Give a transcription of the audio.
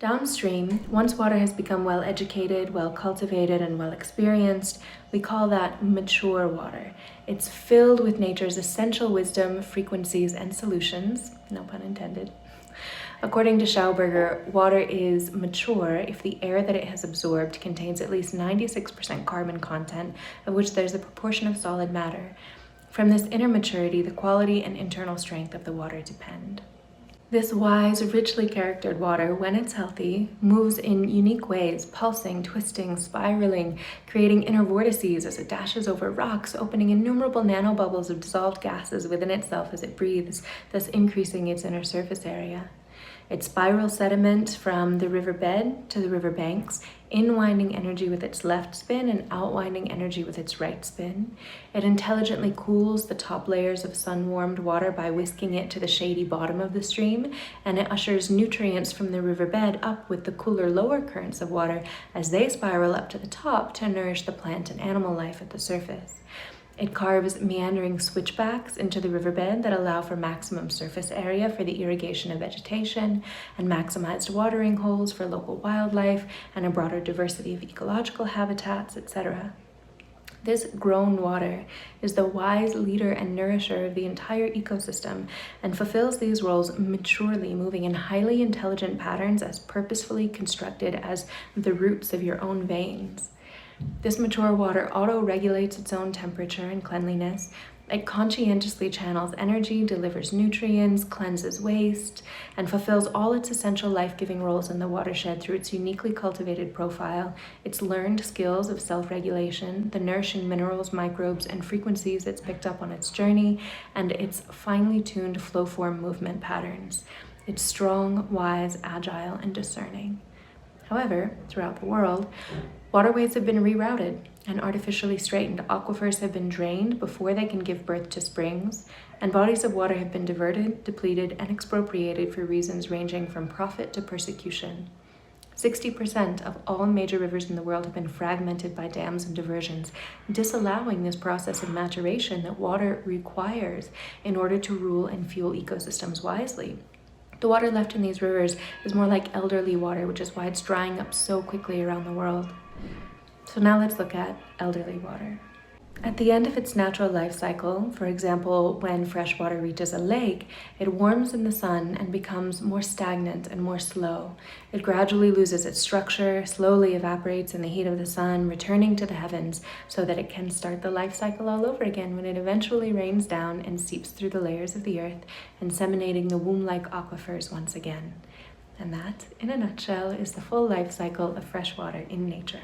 Downstream, once water has become well educated, well cultivated, and well experienced, we call that mature water. It's filled with nature's essential wisdom, frequencies, and solutions, no pun intended. According to Schauberger, water is mature if the air that it has absorbed contains at least 96% carbon content, of which there's a proportion of solid matter. From this inner maturity, the quality and internal strength of the water depend. This wise, richly charactered water, when it's healthy, moves in unique ways, pulsing, twisting, spiraling, creating inner vortices as it dashes over rocks, opening innumerable nanobubbles of dissolved gases within itself as it breathes, thus increasing its inner surface area. It spirals sediment from the riverbed to the riverbanks, inwinding energy with its left spin and outwinding energy with its right spin. It intelligently cools the top layers of sun-warmed water by whisking it to the shady bottom of the stream, and it ushers nutrients from the riverbed up with the cooler lower currents of water as they spiral up to the top to nourish the plant and animal life at the surface. It carves meandering switchbacks into the riverbed that allow for maximum surface area for the irrigation of vegetation and maximized watering holes for local wildlife and a broader diversity of ecological habitats, etc. This grown water is the wise leader and nourisher of the entire ecosystem and fulfills these roles maturely, moving in highly intelligent patterns as purposefully constructed as the roots of your own veins. This mature water auto-regulates its own temperature and cleanliness. It conscientiously channels energy, delivers nutrients, cleanses waste, and fulfills all its essential life-giving roles in the watershed through its uniquely cultivated profile, its learned skills of self-regulation, the nourishing minerals, microbes, and frequencies it's picked up on its journey, and its finely tuned flow-form movement patterns. It's strong, wise, agile, and discerning. However, throughout the world, waterways have been rerouted and artificially straightened. Aquifers have been drained before they can give birth to springs, and bodies of water have been diverted, depleted, and expropriated for reasons ranging from profit to persecution. 60% of all major rivers in the world have been fragmented by dams and diversions, disallowing this process of maturation that water requires in order to rule and fuel ecosystems wisely. The water left in these rivers is more like elderly water, which is why it's drying up so quickly around the world. So now let's look at elderly water. At the end of its natural life cycle, for example, when fresh water reaches a lake, it warms in the sun and becomes more stagnant and more slow. It gradually loses its structure, slowly evaporates in the heat of the sun, returning to the heavens so that it can start the life cycle all over again when it eventually rains down and seeps through the layers of the earth, inseminating the womb-like aquifers once again. And that, in a nutshell, is the full life cycle of fresh water in nature.